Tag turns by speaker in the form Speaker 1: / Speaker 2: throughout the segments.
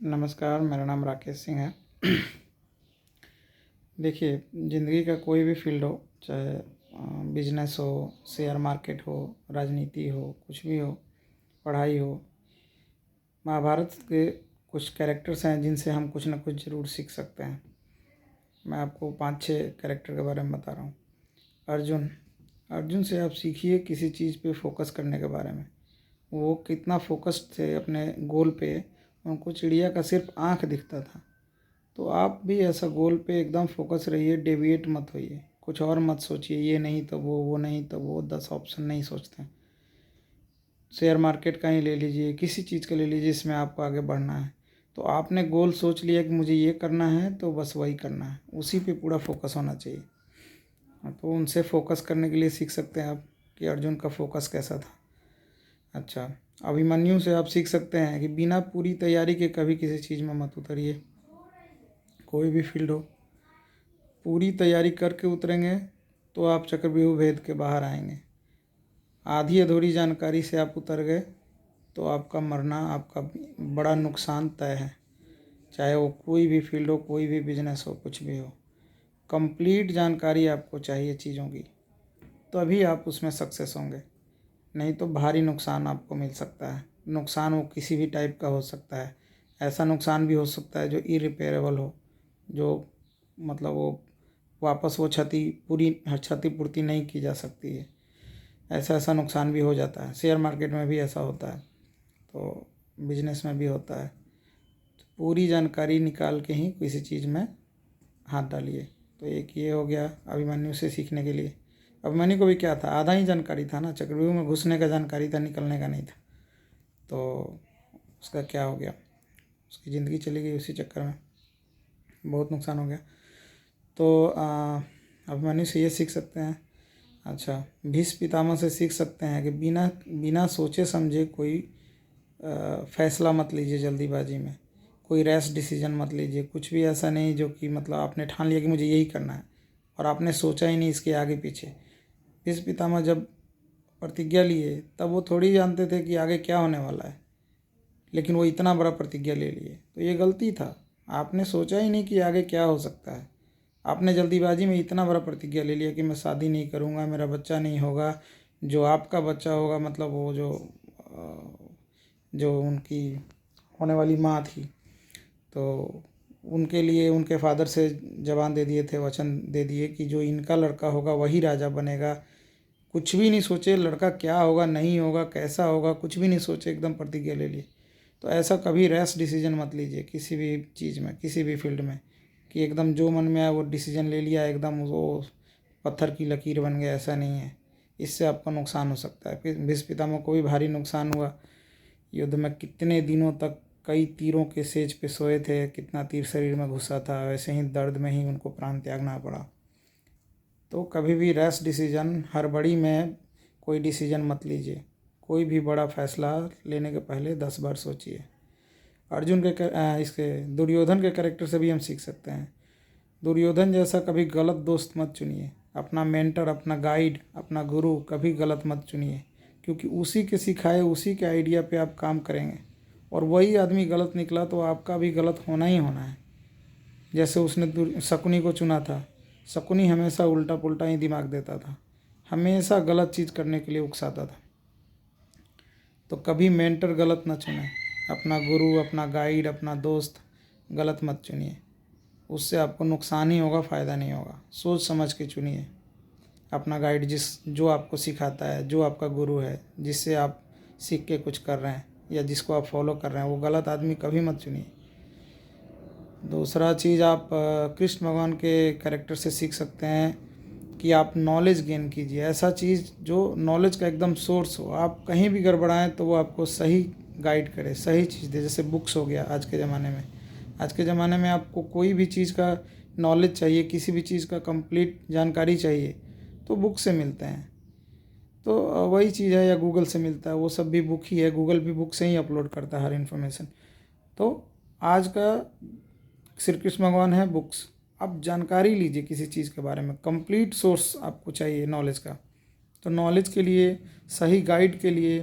Speaker 1: नमस्कार, मेरा नाम राकेश सिंह है। देखिए, ज़िंदगी का कोई भी फील्ड हो, चाहे बिजनेस हो, शेयर मार्केट हो, राजनीति हो, कुछ भी हो, पढ़ाई हो, महाभारत के कुछ कैरेक्टर्स हैं जिनसे हम कुछ ना कुछ ज़रूर सीख सकते हैं। मैं आपको 5-6 कैरेक्टर के बारे में बता रहा हूँ। अर्जुन अर्जुन से आप सीखिए किसी चीज़ पे फोकस करने के बारे में। वो कितना फोकस्ड थे अपने गोल पे, उनको चिड़िया का सिर्फ आँख दिखता था। तो आप भी ऐसा गोल पे एकदम फोकस रहिए, डेविएट मत होइए, कुछ और मत सोचिए, ये नहीं तो वो नहीं तो वो, 10 ऑप्शन नहीं सोचते हैं। शेयर मार्केट का ही ले लीजिए, किसी चीज़ का ले लीजिए जिसमें आपको आगे बढ़ना है। तो आपने गोल सोच लिया कि मुझे ये करना है, तो बस वही करना है, उसी पे पूरा फोकस होना चाहिए। तो उनसे फोकस करने के लिए सीख सकते हैं आप कि अर्जुन का फोकस कैसा था। अच्छा, अभिमन्यु से आप सीख सकते हैं कि बिना पूरी तैयारी के कभी किसी चीज़ में मत उतरिए। कोई भी फील्ड हो, पूरी तैयारी करके उतरेंगे तो आप चक्रव्यूह भेद के बाहर आएंगे। आधी अधूरी जानकारी से आप उतर गए तो आपका मरना, आपका बड़ा नुकसान तय है। चाहे वो कोई भी फील्ड हो, कोई भी बिजनेस हो, कुछ भी हो, कंप्लीट जानकारी आपको चाहिए चीज़ों की, तो अभी आप उसमें सक्सेस होंगे। नहीं तो भारी नुकसान आपको मिल सकता है। नुकसान वो किसी भी टाइप का हो सकता है। ऐसा नुकसान भी हो सकता है जो इरिपेयरेबल हो, जो मतलब वो वापस वो क्षतिपूर्ति नहीं की जा सकती है। ऐसा ऐसा नुकसान भी हो जाता है। शेयर मार्केट में भी ऐसा होता है, तो बिजनेस में भी होता है। तो पूरी जानकारी निकाल के ही किसी चीज़ में हाथ डालिए। तो एक ये हो गया अभिमन्यु से सीखने के लिए। अभिमन्यु को भी क्या था, आधा ही जानकारी था ना, चक्रव्यूह में घुसने का जानकारी था, निकलने का नहीं था। तो उसका क्या हो गया, उसकी ज़िंदगी चली गई उसी चक्कर में, बहुत नुकसान हो गया। तो अभिमन्यु से ये सीख सकते हैं। अच्छा, भीष्म पितामह से सीख सकते हैं कि बिना बिना सोचे समझे कोई फैसला मत लीजिए जल्दीबाजी में। कोई रैश डिसीजन मत लीजिए। कुछ भी ऐसा नहीं जो कि मतलब आपने ठान लिया कि मुझे यही करना है और आपने सोचा ही नहीं इसके आगे पीछे। भीष्म पितामह जब प्रतिज्ञा लिए तब वो थोड़ी जानते थे कि आगे क्या होने वाला है, लेकिन वो इतना बड़ा प्रतिज्ञा ले लिए, तो ये गलती था। आपने सोचा ही नहीं कि आगे क्या हो सकता है। आपने जल्दीबाजी में इतना बड़ा प्रतिज्ञा ले लिया कि मैं शादी नहीं करूँगा, मेरा बच्चा नहीं होगा, जो आपका बच्चा होगा, मतलब वो जो उनकी होने वाली माँ थी, तो उनके लिए उनके फादर से जबान दे दिए थे, वचन दे दिए कि जो इनका लड़का होगा वही राजा बनेगा। कुछ भी नहीं सोचे लड़का क्या होगा, नहीं होगा, कैसा होगा, कुछ भी नहीं सोचे, एकदम प्रतिज्ञा ले लिए। तो ऐसा कभी रैश डिसीजन मत लीजिए किसी भी चीज़ में, किसी भी फील्ड में, कि एकदम जो मन में आया वो डिसीजन ले लिया, एकदम वो पत्थर की लकीर बन गया। ऐसा नहीं है, इससे आपको नुकसान हो सकता है। फिर भीष्म पितामह को भी भारी नुकसान हुआ। युद्ध में कितने दिनों तक कई तीरों के सेज पे सोए थे, कितना तीर शरीर में घुसा था, वैसे ही दर्द में ही उनको प्राण त्यागना पड़ा। तो कभी भी रैश डिसीजन, हड़बड़ी में कोई डिसीजन मत लीजिए। कोई भी बड़ा फैसला लेने के पहले 10 बार सोचिए। अर्जुन के इसके दुर्योधन के कैरेक्टर से भी हम सीख सकते हैं। दुर्योधन जैसा कभी गलत दोस्त मत चुनिए। अपना मेंटर, अपना गाइड, अपना गुरु कभी गलत मत चुनिए, क्योंकि उसी के सिखाए, उसी के आइडिया पे आप काम करेंगे, और वही आदमी गलत निकला तो आपका भी गलत होना ही होना है। जैसे उसने शकुनी को चुना था। शकुनी हमेशा उल्टा पुल्टा ही दिमाग देता था, हमेशा गलत चीज़ करने के लिए उकसाता था। तो कभी मेंटर गलत ना चुने। अपना गुरु, अपना गाइड, अपना दोस्त गलत मत चुनिए, उससे आपको नुकसान ही होगा, फ़ायदा नहीं होगा। सोच समझ के चुनिए अपना गाइड, जो आपको सिखाता है, जो आपका गुरु है, जिससे आप सीख के कुछ कर रहे हैं या जिसको आप फॉलो कर रहे हैं, वो गलत आदमी कभी मत चुनिए। दूसरा चीज़, आप कृष्ण भगवान के कैरेक्टर से सीख सकते हैं कि आप नॉलेज गेन कीजिए। ऐसा चीज़ जो नॉलेज का एकदम सोर्स हो, आप कहीं भी गड़बड़ाएं तो वो आपको सही गाइड करे, सही चीज़ दे। जैसे बुक्स हो गया। आज के ज़माने में आपको कोई भी चीज़ का नॉलेज चाहिए, किसी भी चीज़ का कंप्लीट जानकारी चाहिए, तो बुक से मिलते हैं। तो वही चीज़ है, या गूगल से मिलता है, वो सब भी बुक ही है। गूगल भी बुक से ही अपलोड करता है हर इन्फॉर्मेशन। तो आज का श्री कृष्ण भगवान है बुक्स। आप जानकारी लीजिए किसी चीज़ के बारे में, कंप्लीट सोर्स आपको चाहिए नॉलेज का। तो नॉलेज के लिए, सही गाइड के लिए,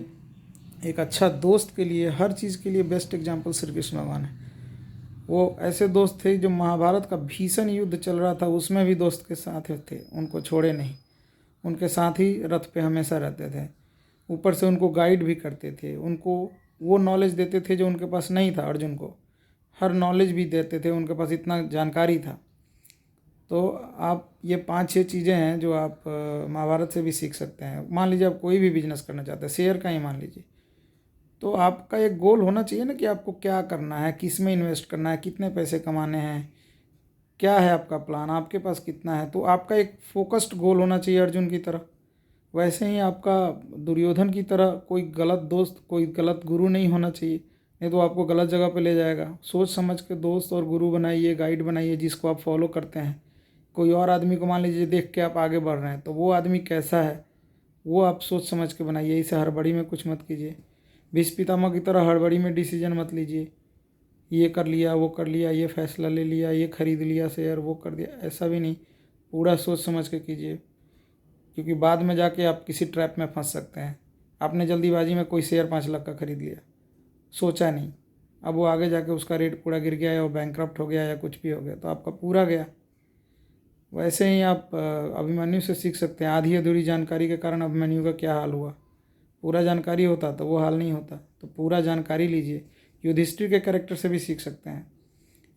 Speaker 1: एक अच्छा दोस्त के लिए, हर चीज़ के लिए बेस्ट एग्जाम्पल श्री कृष्ण भगवान है। वो ऐसे दोस्त थे जो महाभारत का भीषण युद्ध चल रहा था उसमें भी दोस्त के साथ थे, उनको छोड़े नहीं, उनके साथ ही रथ पे हमेशा रहते थे। ऊपर से उनको गाइड भी करते थे, उनको वो नॉलेज देते थे जो उनके पास नहीं था। अर्जुन को हर नॉलेज भी देते थे, उनके पास इतना जानकारी था। तो आप ये 5-6 चीज़ें हैं जो आप महाभारत से भी सीख सकते हैं। मान लीजिए आप कोई भी बिजनेस करना चाहते हैं, शेयर का ही मान लीजिए, तो आपका एक गोल होना चाहिए ना कि आपको क्या करना है, किस में इन्वेस्ट करना है, कितने पैसे कमाने हैं, क्या है आपका प्लान, आपके पास कितना है। तो आपका एक फोकस्ड गोल होना चाहिए अर्जुन की तरह। वैसे ही आपका दुर्योधन की तरह कोई गलत दोस्त, कोई गलत गुरु नहीं होना चाहिए, नहीं तो आपको गलत जगह पे ले जाएगा। सोच समझ के दोस्त और गुरु बनाइए, गाइड बनाइए जिसको आप फॉलो करते हैं। कोई और आदमी को मान लीजिए देख के आप आगे बढ़ रहे हैं, तो वो आदमी कैसा है वो आप सोच समझ के बनाइए। इसे हड़बड़ी में कुछ मत कीजिए। भीष्म पितामह की तरह हड़बड़ी में डिसीजन मत लीजिए, ये कर लिया, वो कर लिया, ये फैसला ले लिया, ये खरीद लिया शेयर, वो कर दिया, ऐसा भी नहीं। पूरा सोच समझ के कीजिए, क्योंकि बाद में जाके आप किसी ट्रैप में फंस सकते हैं। आपने जल्दीबाजी में कोई शेयर 5 लाख का खरीद लिया, सोचा नहीं, अब वो आगे जाके उसका रेट पूरा गिर गया या वो बैंकक्रप्ट हो गया या कुछ भी हो गया तो आपका पूरा गया। वैसे ही आप अभिमन्यु से सीख सकते हैं। आधी अधूरी जानकारी के कारण अभिमन्यु का क्या हाल हुआ, पूरा जानकारी होता तो वो हाल नहीं होता। तो पूरा जानकारी लीजिए। युधिष्ठिर के कैरेक्टर से भी सीख सकते हैं।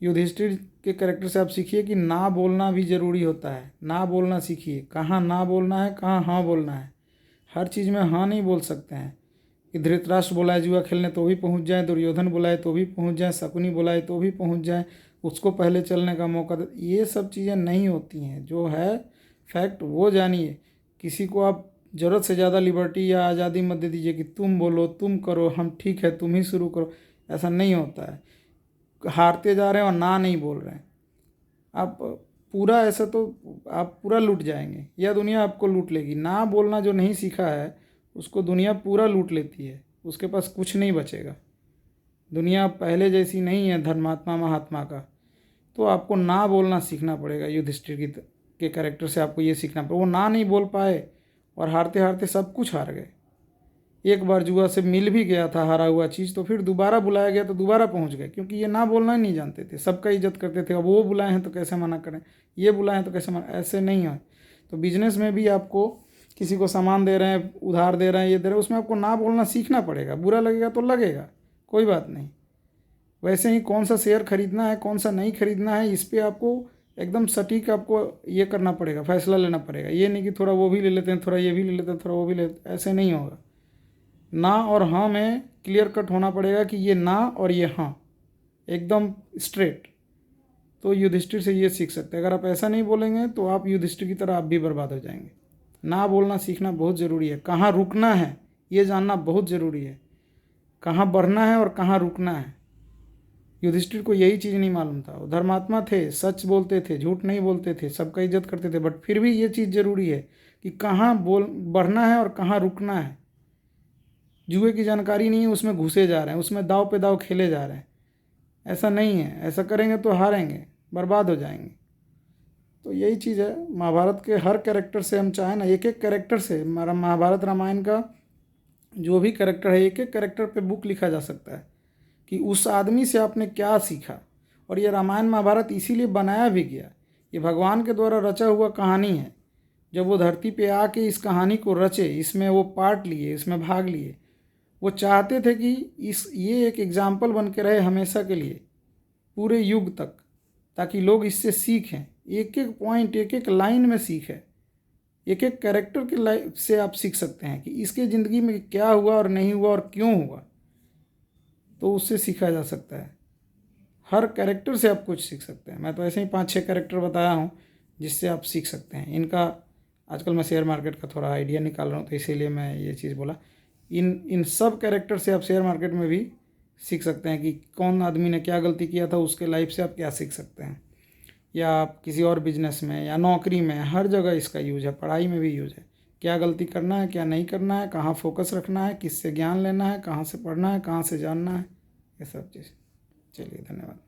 Speaker 1: युधिष्ठिर के कैरेक्टर से आप सीखिए कि ना बोलना भी ज़रूरी होता है। ना बोलना सीखिए, कहाँ ना बोलना है, कहाँ हाँ बोलना है। हर चीज़ में हाँ नहीं बोल सकते हैं कि धृतराष्ट्र बुलाए जुआ खेलने तो भी पहुंच जाए, दुर्योधन बुलाए तो भी पहुंच जाए, शकुनी बुलाए तो भी पहुंच जाए, उसको पहले चलने का मौका दे। ये सब चीज़ें नहीं होती हैं। जो है फैक्ट वो जानिए। किसी को आप ज़रूरत से ज़्यादा लिबर्टी या आज़ादी मत दे दीजिए कि तुम बोलो, तुम करो, हम ठीक है, तुम ही शुरू करो। ऐसा नहीं होता है। हारते जा रहे हैं और ना नहीं बोल रहे हैं आप पूरा, ऐसा तो आप पूरा लूट जाएंगे या दुनिया आपको लूट लेगी। ना बोलना जो नहीं सीखा है उसको दुनिया पूरा लूट लेती है, उसके पास कुछ नहीं बचेगा। दुनिया पहले जैसी नहीं है धर्मात्मा महात्मा का। तो आपको ना बोलना सीखना पड़ेगा। युधिष्ठिर के कैरेक्टर से आपको ये सीखना पड़ेगा। वो ना नहीं बोल पाए और हारते हारते सब कुछ हार गए। एक बार जुआ से मिल भी गया था हारा हुआ चीज़, तो फिर दोबारा बुलाया गया तो दोबारा पहुंच गए, क्योंकि ये ना बोलना ही नहीं जानते थे। सबका इज्जत करते थे। अब वो बुलाए हैं तो कैसे मना करें, ये बुलाए हैं तो कैसे मना, ऐसे नहीं है। तो बिजनेस में भी आपको किसी को सामान दे रहे हैं, उधार दे रहे हैं, ये दे रहे हैं, उसमें आपको ना बोलना सीखना पड़ेगा। बुरा लगेगा तो लगेगा, कोई बात नहीं। वैसे ही कौन सा शेयर खरीदना है, कौन सा नहीं खरीदना है, इस पर आपको एकदम सटीक आपको ये करना पड़ेगा, फैसला लेना पड़ेगा। ये नहीं कि थोड़ा वो भी ले लेते हैं, थोड़ा ये भी ले लेते हैं, थोड़ा वो भी ले लेते हैं, ऐसे नहीं होगा। ना और हाँ में क्लियर कट होना पड़ेगा कि ये ना और ये हाँ, एकदम स्ट्रेट। तो युधिष्ठिर से ये सीख सकते हैं। अगर आप ऐसा नहीं बोलेंगे तो आप युधिष्ठिर की तरह आप भी बर्बाद हो जाएंगे। ना बोलना सीखना बहुत ज़रूरी है। कहाँ रुकना है ये जानना बहुत ज़रूरी है। कहाँ बढ़ना है और कहाँ रुकना है। युधिष्ठिर को यही चीज़ नहीं मालूम था। वो धर्मात्मा थे, सच बोलते थे, झूठ नहीं बोलते थे, सबका इज्जत करते थे, बट फिर भी ये चीज़ ज़रूरी है कि कहाँ बढ़ना है और कहाँ रुकना है। जुए की जानकारी नहीं है, उसमें घुसे जा रहे हैं, उसमें दाव पे दाव खेले जा रहे हैं। ऐसा नहीं है। ऐसा करेंगे तो हारेंगे, बर्बाद हो जाएंगे। तो यही चीज़ है। महाभारत के हर कैरेक्टर से हम चाहें ना, एक एक कैरेक्टर से, हमारा महाभारत रामायण का जो भी कैरेक्टर है, एक एक कैरेक्टर पे बुक लिखा जा सकता है कि उस आदमी से आपने क्या सीखा। और ये रामायण महाभारत इसीलिए बनाया भी गया। ये भगवान के द्वारा रचा हुआ कहानी है। जब वो धरती पे आके इस कहानी को रचे, इसमें वो पार्ट लिए, इसमें भाग लिए, वो चाहते थे कि ये एक एग्जाम्पल बन के रहे हमेशा के लिए, पूरे युग तक, ताकि लोग इससे सीखें। एक एक पॉइंट, एक एक लाइन में सीखें। एक एक कैरेक्टर के लाइफ से आप सीख सकते हैं कि इसके ज़िंदगी में क्या हुआ और नहीं हुआ और क्यों हुआ। तो उससे सीखा जा सकता है। हर कैरेक्टर से आप कुछ सीख सकते हैं। मैं तो ऐसे ही 5-6 कैरेक्टर बताया हूँ जिससे आप सीख सकते हैं। इनका आजकल मैं शेयर मार्केट का थोड़ा आइडिया निकाल रहा हूँ, तो इसीलिए मैं ये चीज़ बोला। इन सब कैरेक्टर से आप शेयर मार्केट में भी सीख सकते हैं कि कौन आदमी ने क्या गलती किया था, उसके लाइफ से आप क्या सीख सकते हैं। या आप किसी और बिजनेस में या नौकरी में, हर जगह इसका यूज है। पढ़ाई में भी यूज है। क्या गलती करना है, क्या नहीं करना है, कहाँ फोकस रखना है, किससे ज्ञान लेना है, कहाँ से पढ़ना है, कहाँ से जानना है, ये सब चीज़। चलिए, धन्यवाद।